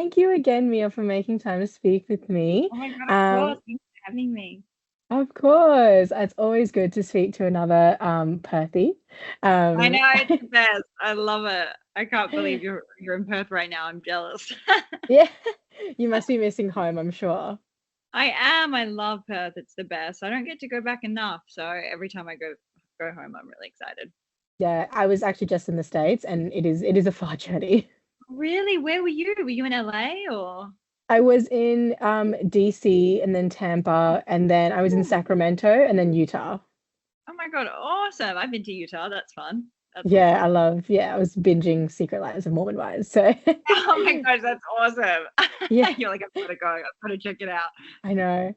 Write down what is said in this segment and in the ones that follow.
thank you again, Mia, for making time to speak with me. Oh my God, of course. Um, Thanks for having me. of course, it's always good to speak to another Perthy. I Um, know it's the best. I love it. I can't believe you're in Perth right now. I'm jealous. yeah, you must be missing home, I'm sure. I am. I love Perth. It's the best. I don't get to go back enough. So every time I go home, I'm really excited. Yeah, I was actually just in the States, and it is a far journey. Really? Where were you? Were you in LA or? I was in DC and then Tampa, and then I was in Ooh. Sacramento and then Utah. Oh my God, awesome. I've been to Utah. That's fun. That's Yeah, awesome. I was binging Secret Lives of Mormon Wives. So Oh my gosh, that's awesome. yeah, You're like, I've got to go. I've got to check it out. I know.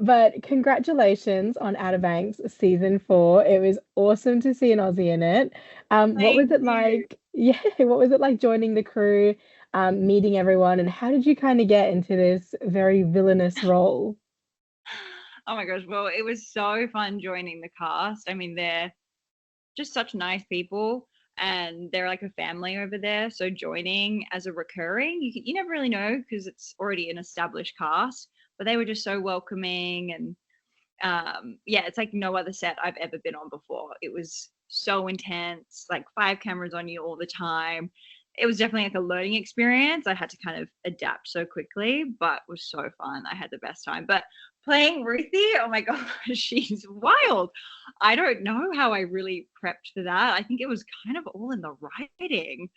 But congratulations on Outer Banks season 4. It was awesome to see an Aussie in it. What was Thank it you. like? Yeah, what was it like joining the crew, meeting everyone, and how did you kind of get into this very villainous role? Oh my gosh. Well, it was so fun joining the cast. I mean, they're just such nice people and they're like a family over there. So joining as a recurring, you never really know because it's already an established cast, but they were just so welcoming and yeah, it's like no other set I've ever been on before. It was so intense, like 5 cameras on you all the time. It was definitely like a learning experience. I had to kind of adapt so quickly, but it was so fun. I had the best time. But playing Ruthie, oh my gosh, she's wild. I don't know how I really prepped for that. I think it was kind of all in the writing.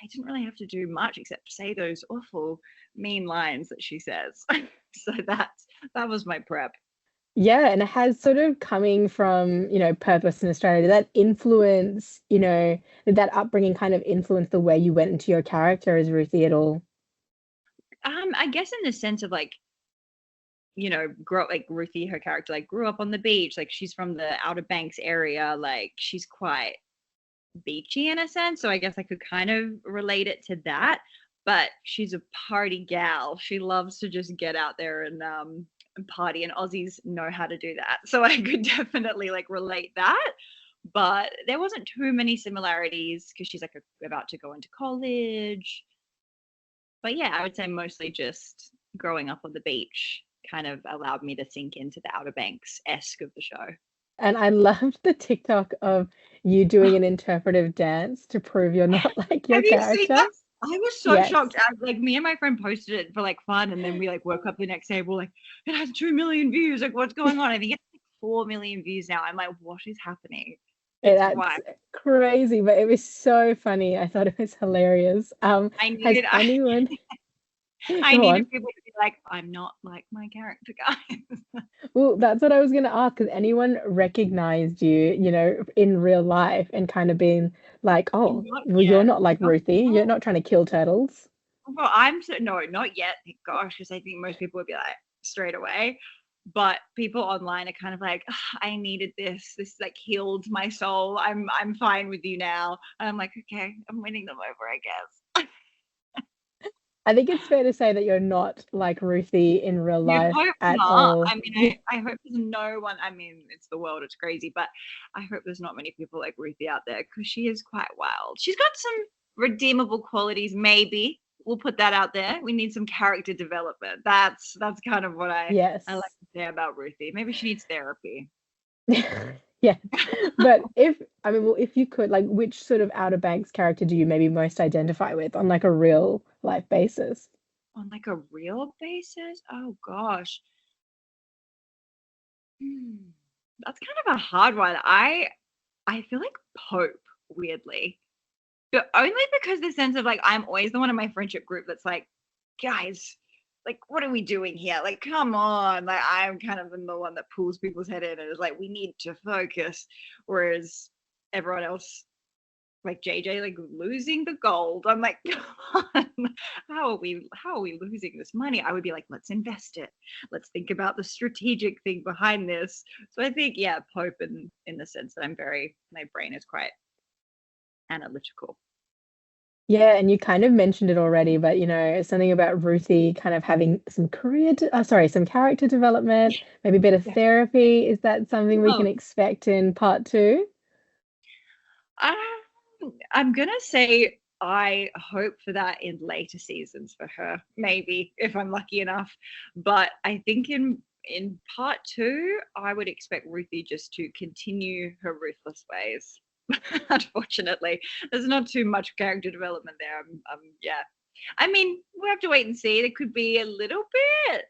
I didn't really have to do much except say those awful mean lines that she says. So that was my prep. Yeah, and it has sort of coming from, Perth, Western Australia, did that influence, did that upbringing kind of influence the way you went into your character as Ruthie at all? I guess in the sense of like, grow up like Ruthie, her character, like grew up on the beach. Like she's from the Outer Banks area. Like she's quite beachy in a sense. So I guess I could kind of relate it to that. But she's a party gal. She loves to just get out there and party, and Aussies know how to do that. So I could definitely like relate that. But there wasn't too many similarities because she's like about to go into college. But yeah, I would say mostly just growing up on the beach kind of allowed me to sink into the Outer Banks esque of the show. And I loved the TikTok of you doing an interpretive dance to prove you're not like your Have you seen character. that? I was so Yes. shocked. Like me and my friend posted it for like fun, and then we like woke up the next day. We're like, it has 2 million views. Like, what's going on? I think it's like 4 million views now. I'm like, what is happening? It's That's wild. crazy, but it was so funny. I thought it was hilarious. I Has needed, I, anyone I go needed on? people to be like, I'm not like my character, guys. Well, that's what I was gonna ask. Has anyone recognized you, in real life and kind of been like, oh, Not well, you're yet. not like Not Ruthie. You're yet. not trying to kill turtles. Well, I'm so no, not yet. Thank gosh, because I think most people would be like straight away. But people online are kind of like, "Ugh, I needed this. This like healed my soul. I'm fine with you now. And I'm like, okay, I'm winning them over, I guess. I think it's fair to say that you're not like Ruthie in real You'd life hope at not. all. I mean, Yeah. I hope there's no one. I mean, it's the world, it's crazy, but I hope there's not many people like Ruthie out there because she is quite wild. She's got some redeemable qualities, maybe. We'll put that out there. We need some character development. That's kind of what I like Yes. to say about Ruthie. Maybe she needs therapy. Yes. But well, if you could, like, which sort of Outer Banks character do you maybe most identify with on like a real life basis? On like a real basis? Oh gosh. Hmm. That's kind of a hard one. I feel like Pope, weirdly. But only because the sense of like I'm always the one in my friendship group that's like, guys, like what are we doing here? Like, come on. Like I'm kind of the one that pulls people's head in and is like, we need to focus. Whereas everyone else, like JJ, like losing the gold. I'm like, come on, how are we losing this money? I would be like, let's invest it. Let's think about the strategic thing behind this. So I think, yeah, Pope in the sense that my brain is quite analytical. Yeah, and you kind of mentioned it already, but something about Ruthie kind of having some some character development, maybe a bit of Yeah. therapy. Is that something we can Oh, expect in part 2? I'm gonna say I hope for that in later seasons for her, maybe if I'm lucky enough. But I think in part 2, I would expect Ruthie just to continue her ruthless ways. Unfortunately, there's not too much character development there. Yeah. I mean, we have to wait and see. There could be a little bit,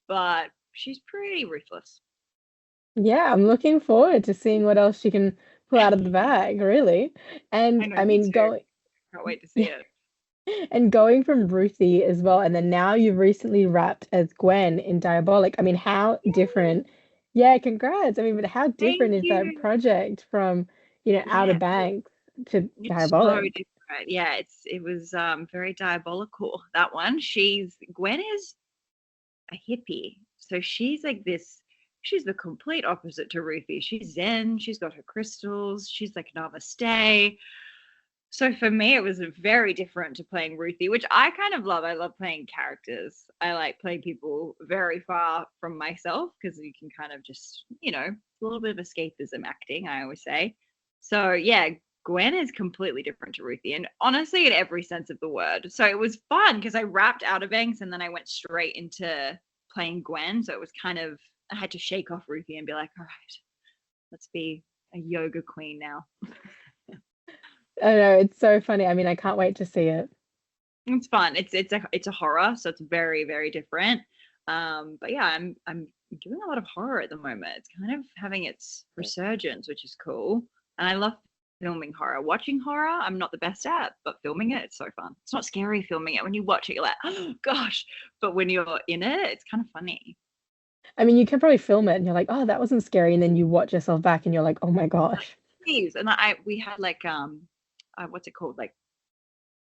but she's pretty ruthless. Yeah, I'm looking forward to seeing what else she can pull out of the bag, really. I And know, I me mean, too. Can't wait to see yeah, it. and going from Ruthie as well, and then now you've recently wrapped as Gwen in Diabolic. I mean, how Yay! different? Yeah, congrats. I mean, but how different Thank is that you. project from, Outer Yeah. Banks to It's so Diabolic? different. Yeah, it was very diabolical, that one. Gwen is a hippie. So she's like this, she's the complete opposite to Ruthie. She's zen, she's got her crystals, she's like namaste. So for me it was very different to playing Ruthie, which I kind of love. I love playing characters. I like playing people very far from myself because you can kind of just, a little bit of escapism acting, I always say. So yeah, Gwen is completely different to Ruthie, and honestly, in every sense of the word. So it was fun because I wrapped Outer Banks and then I went straight into playing Gwen. So it was kind of, I had to shake off Ruthie and be like, all right, let's be a yoga queen now. I know, it's so funny. I mean, I can't wait to see it. It's fun. It's a horror, so it's very very different. But yeah, I'm doing a lot of horror at the moment. It's kind of having its resurgence, which is cool. And I love filming horror. Watching horror, I'm not the best at, but filming it, it's so fun. It's not scary filming it. When you watch it, you're like, oh gosh. But when you're in it, it's kind of funny. I mean, you can probably film it and you're like, oh, that wasn't scary. And then you watch yourself back and you're like, oh my gosh. Please. And we had like what's it called? Like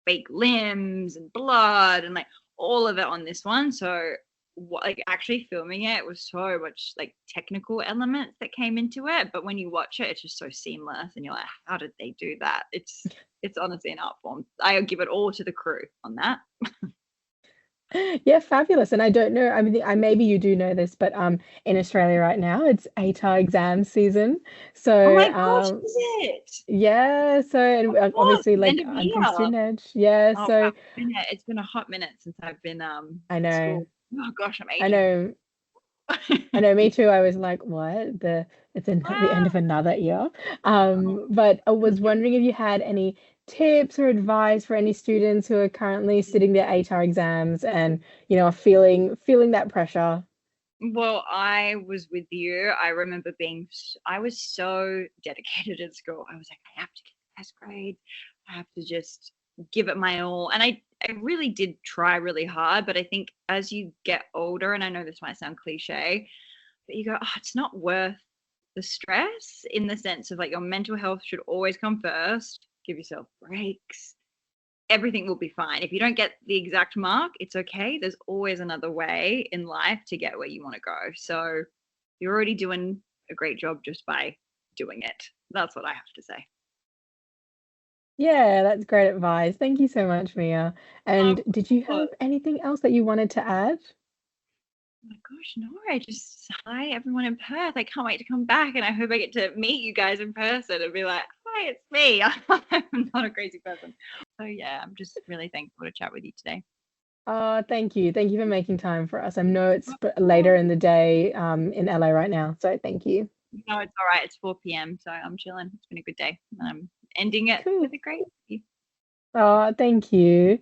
fake limbs and blood and like all of it on this one. So like actually filming it was so much like technical elements that came into it, but when you watch it, it's just so seamless, and you're like, how did they do that? It's honestly an art form. I give it all to the crew on that. Yeah, fabulous. And I don't know, I mean, maybe you do know this, but in Australia right now, it's ATAR exam season. Oh So my gosh, is it? yeah, so and Of course, obviously the like end of I'm from year. student edge. Yeah, Oh so wow, it's been a hot minute since I've been I at know, school. Oh gosh, I'm I aging. know, I know, me too. I was like, what? It's the end of another year. But I was wondering if you had any tips or advice for any students who are currently sitting their ATAR exams and, are feeling that pressure. Well, I was with you. I remember I was so dedicated at school. I was like, I have to get the best grade. I have to just give it my all. And I really did try really hard. But I think as you get older, and I know this might sound cliche, but you go, oh, it's not worth the stress, in the sense of like your mental health should always come first. Give yourself breaks, everything will be fine. If you don't get the exact mark, it's okay. There's always another way in life to get where you want to go. So you're already doing a great job just by doing it. That's what I have to say. Yeah, that's great advice. Thank you so much, Mia. Of And did you have course. anything else that you wanted to add? Oh my gosh, no, I just, hi everyone in Perth. I can't wait to come back, and I hope I get to meet you guys in person and be like, hi, it's me. I'm not a crazy person. So yeah, I'm just really thankful to chat with you today. Oh, thank you. Thank you for making time for us. I know it's Of later course. in the day, in LA right now, so thank you. No, it's all right. It's 4 p.m., so I'm chilling. It's been a good day. And I'm ending it Cool. with a great. Oh, thank you.